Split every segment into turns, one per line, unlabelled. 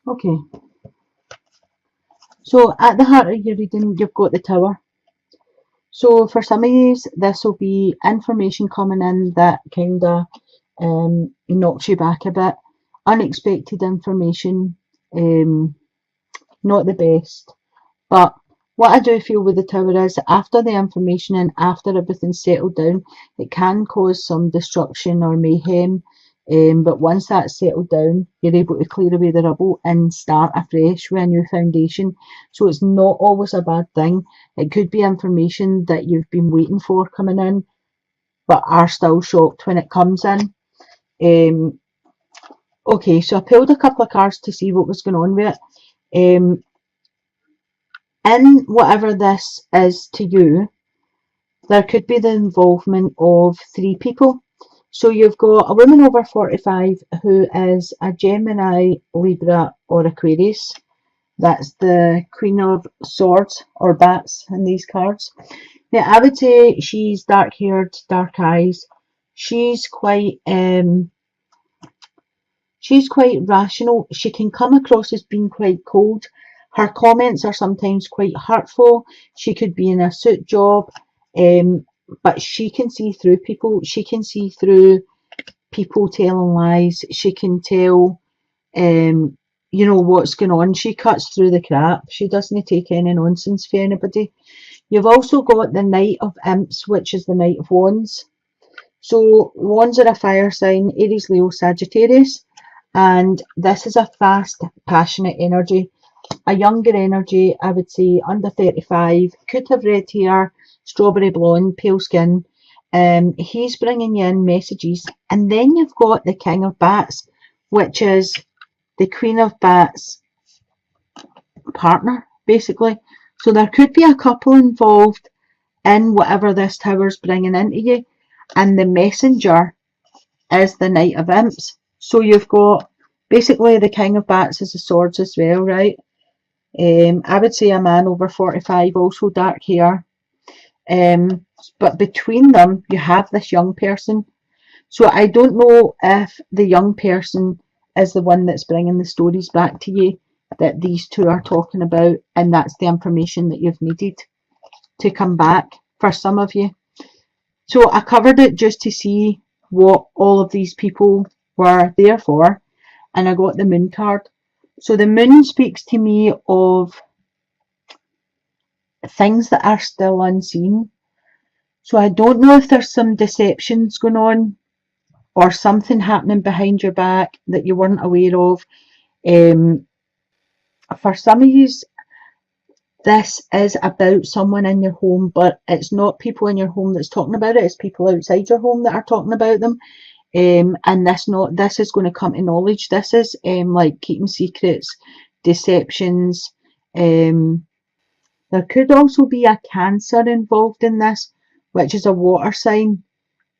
Okay, so at the heart of your reading, you've got the Tower. So for some of you, this will be information coming in that kind of knocks you back a bit. Unexpected information, not the best. But what I do feel with the Tower is after the information and after everything's settled down, it can cause some destruction or mayhem. But once that's settled down, you're able to clear away the rubble and start afresh with a new foundation. So it's not always a bad thing. It could be information that you've been waiting for coming in, but are still shocked when it comes in. Um, okay, so I pulled a couple of cards to see what was going on with it. In whatever this is to you, there could be the involvement of three people. So you've got a woman over 45 who is a Gemini, Libra, or Aquarius. That's the Queen of Swords or Bats in these cards. Now, I would say she's dark-haired, dark eyes. She's quite rational. She can come across as being quite cold. Her comments are sometimes quite hurtful. She could be in a suit job, but she can see through people. She can see through people telling lies. She can tell, what's going on. She cuts through the crap. She doesn't take any nonsense for anybody. You've also got the Knight of Imps, which is the Knight of Wands. So Wands are a fire sign, Aries, Leo, Sagittarius. And this is a fast, passionate energy, a younger energy, I would say under 35, could have red hair, strawberry blonde, pale skin. He's bringing you in messages. And then you've got the King of Bats, which is the Queen of Bats partner, basically. So there could be a couple involved in whatever this tower's bringing into you. And the messenger is the Knight of Imps. So you've got basically the King of Bats is the swords as well, right? I would say a man over 45, also dark hair. But between them, you have this young person. So I don't know if the young person is the one that's bringing the stories back to you that these two are talking about, and that's the information that you've needed to come back for some of you. So I covered it just to see what all of these people were there for, and I got the Moon card. So the Moon speaks to me of things that are still unseen. So I don't know if there's some deceptions going on or something happening behind your back that you weren't aware of. For some of you, this is about someone in your home, but it's not people in your home that's talking about it. It's people outside your home that are talking about them. And this is going to come to knowledge. This is like keeping secrets, deceptions. There could also be a Cancer involved in this, which is a water sign.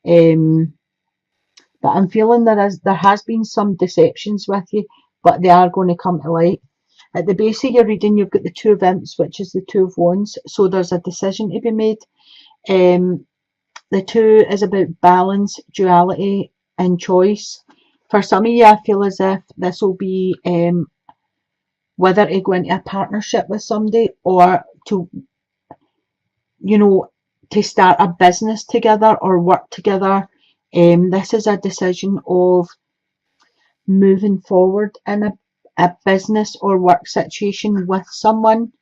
But I'm feeling there has been some deceptions with you, but they are going to come to light. At the base of your reading, you've got the Two of Imps, which is the Two of Wands. So there's a decision to be made. The two is about balance, duality, and choice. For some of you, I feel as if this will be whether to go into a partnership with somebody or to, to start a business together or work together. This is a decision of moving forward in a business or work situation with someone,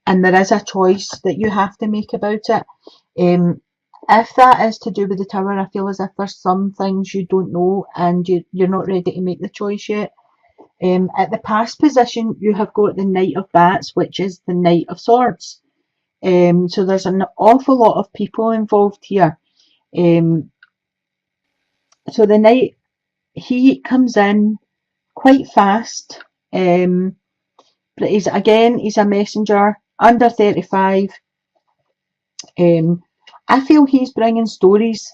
and there is a choice that you have to make about it. If that is to do with the Tower, I feel as if there's some things you don't know and you're not ready to make the choice yet. At the past position, you have got the Knight of Bats, which is the Knight of Swords. So there's an awful lot of people involved here. So the Knight, he comes in quite fast, but he's a messenger, under 35. I feel he's bringing stories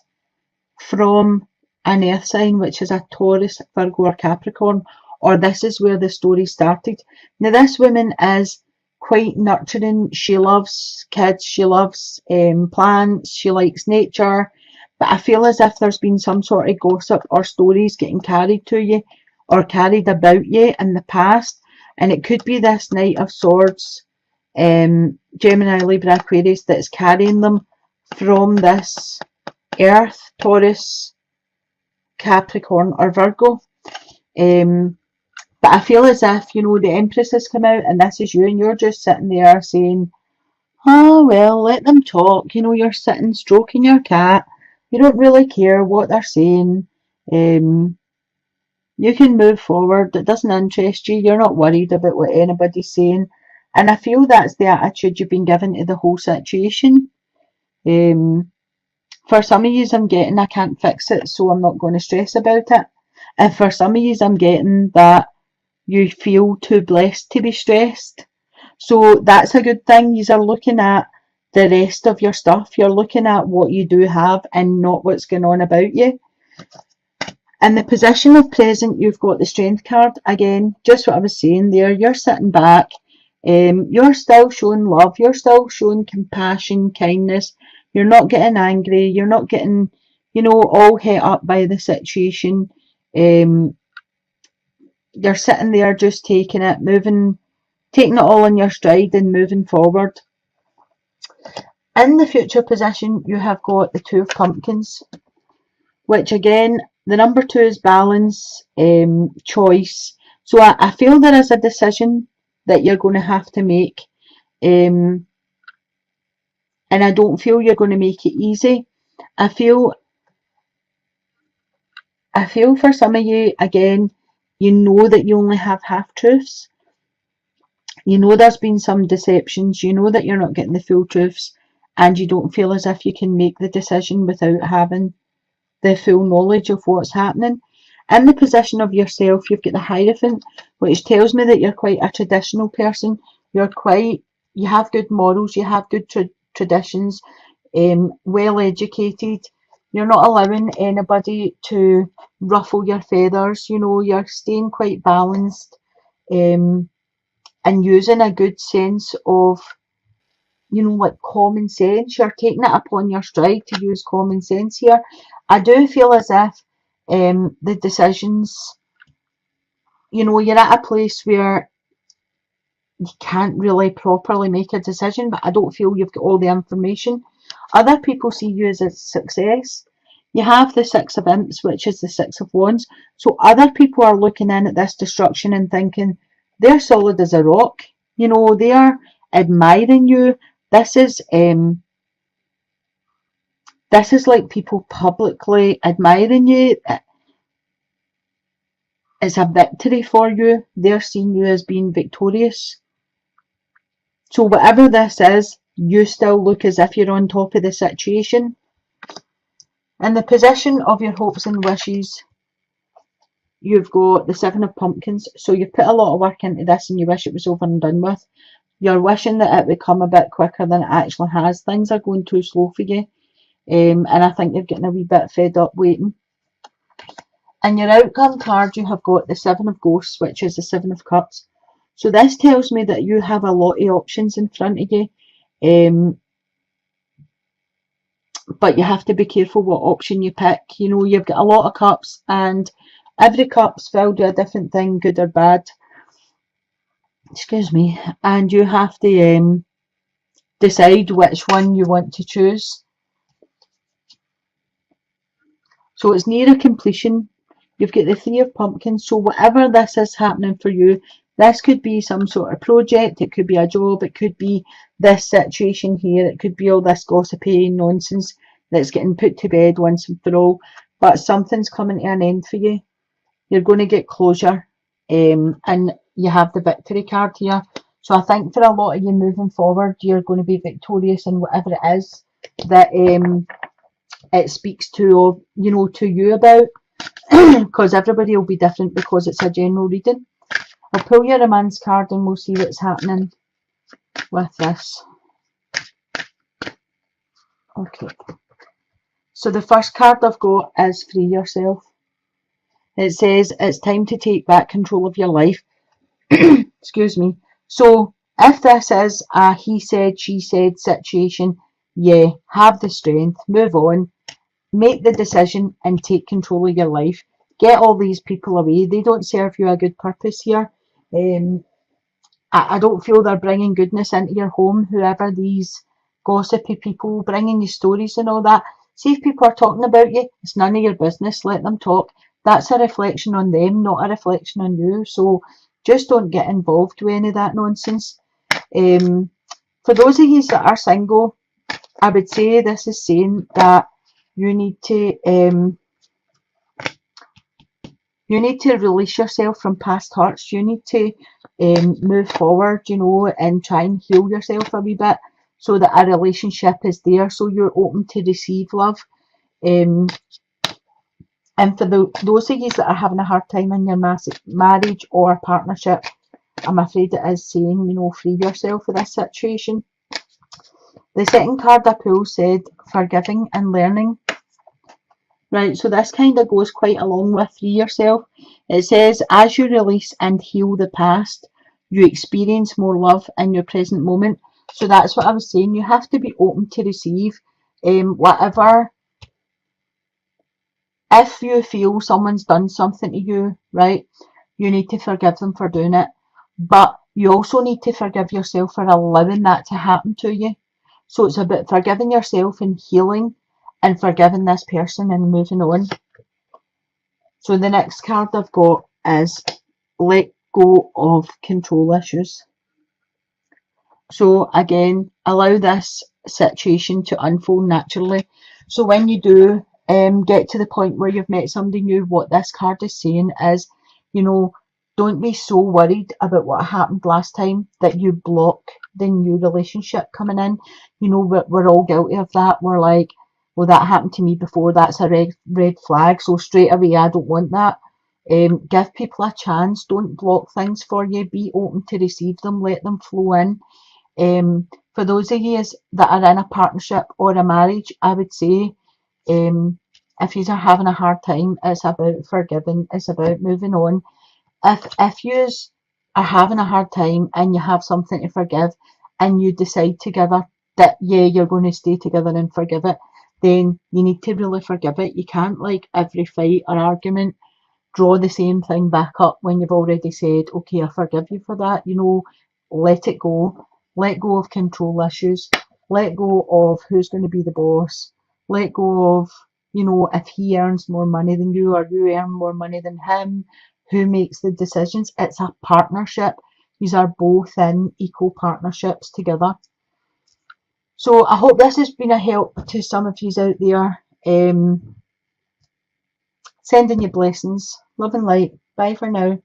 from an earth sign, which is a Taurus, Virgo, or Capricorn, or this is where the story started. Now, this woman is quite nurturing. She loves kids, she loves plants, she likes nature, but I feel as if there's been some sort of gossip or stories getting carried to you or carried about you in the past, And it could be this Knight of Swords, Gemini, Libra, Aquarius, that's carrying them from this Earth, Taurus, Capricorn or Virgo. But I feel as if, you know, the Empress has come out and this is you, and you're just sitting there saying, oh, well, let them talk. You know, you're sitting stroking your cat. You don't really care what they're saying. You can move forward. It doesn't interest you. You're not worried about what anybody's saying. And I feel that's the attitude you've been given to the whole situation. For some of you, I'm getting, I can't fix it, so I'm not going to stress about it. And for some of you, I'm getting that you feel too blessed to be stressed. So that's a good thing. You are looking at the rest of your stuff. You're looking at what you do have and not what's going on about you. In the position of present, you've got the Strength card. Again, just what I was saying there. You're sitting back. You're still showing love. You're still showing compassion, kindness. You're not getting angry. You're not getting, you know, all het up by the situation. You're sitting there just taking it, taking it all in your stride and moving forward. In the future position, you have got the Two of Pumpkins, which again, the number 2 is balance, choice. So I feel there is a decision that you're going to have to make, and I don't feel you're going to make it easy. I feel for some of you, again, you know that you only have half-truths. You know there's been some deceptions. You know that you're not getting the full truths, and you don't feel as if you can make the decision without having the full knowledge of what's happening. In the position of yourself, you've got the Hierophant, which tells me that you're quite a traditional person. You have good morals, you have good traditions, well educated. You're not allowing anybody to ruffle your feathers. You know, you're staying quite balanced, and using a good sense of, you know, like common sense. You're taking it upon your stride to use common sense here. I do feel as if the decisions, you know, you're at a place where you can't really properly make a decision, but I don't feel you've got all the information. Other people see you as a success. You have the Six of Imps, which is the Six of Wands. So other people are looking in at this destruction and thinking they're solid as a rock. You know, they are admiring you. This is like people publicly admiring you. It's a victory for you. They're seeing you as being victorious. So whatever this is, you still look as if you're on top of the situation. In the position of your hopes and wishes, you've got the Seven of Pumpkins. So you've put a lot of work into this and you wish it was over and done with. You're wishing that it would come a bit quicker than it actually has. Things are going too slow for you. And I think you're getting a wee bit fed up waiting. In your outcome card, you have got the Seven of Ghosts, which is the Seven of Cups. So this tells me that you have a lot of options in front of you. But you have to be careful what option you pick. You know, you've got a lot of cups and every cup's filled with a different thing, good or bad. Excuse me. And you have to decide which one you want to choose. So it's near a completion. You've got the Three of Pumpkins. So whatever this is happening for you, this could be some sort of project. It could be a job. It could be this situation here. It could be all this gossipy nonsense that's getting put to bed once and for all. But something's coming to an end for you. You're going to get closure. And you have the victory card here. So I think for a lot of you moving forward, you're going to be victorious in whatever it is that it speaks to, you know, to you about. Because everybody will be different because it's a general reading. I'll pull your romance card and we'll see what's happening with this. Okay. So the first card I've got is Free Yourself. It says it's time to take back control of your life. Excuse me. So if this is a he said, she said situation, yeah, have the strength, move on, make the decision and take control of your life. Get all these people away. They don't serve you a good purpose here. I don't feel they're bringing goodness into your home, whoever these gossipy people bringing you stories and all that. See, if people are talking about you, it's none of your business, let them talk. That's a reflection on them, not a reflection on you. So just don't get involved with any of that nonsense. For those of you that are single, I would say this is saying that you need to release yourself from past hurts. You need to move forward, and try and heal yourself a wee bit so that a relationship is there, so you're open to receive love. Um, and for those of you that are having a hard time in your marriage or partnership, I'm afraid it is saying, free yourself of this situation. The second card I pulled said forgiving and learning. Right, so this kind of goes quite along with free yourself. It says, as you release and heal the past, you experience more love in your present moment. So that's what I was saying. You have to be open to receive whatever. If you feel someone's done something to you, right, you need to forgive them for doing it. But you also need to forgive yourself for allowing that to happen to you. So it's about forgiving yourself and healing and forgiving this person and moving on. So the next card I've got is let go of control issues. So again, allow this situation to unfold naturally. So when you do get to the point where you've met somebody new, what this card is saying is, don't be so worried about what happened last time that you block the new relationship coming in. We're all guilty of that. We're like, well, that happened to me before. That's a red flag. So straight away, I don't want that. Give people a chance. Don't block things for you. Be open to receive them. Let them flow in. For those of you that are in a partnership or a marriage, I would say, if you are having a hard time, it's about forgiving. It's about moving on. If you are having a hard time and you have something to forgive, and you decide together that you're going to stay together and forgive it, then you need to really forgive it. You can't, like, every fight or argument draw the same thing back up when you've already said, okay, I forgive you for that. Let it go. Let go of control issues. Let go of who's going to be the boss. Let go of, if he earns more money than you or you earn more money than him, who makes the decisions. It's a partnership. These are both in equal partnerships together. So I hope this has been a help to some of you out there. Sending you blessings. Love and light. Bye for now.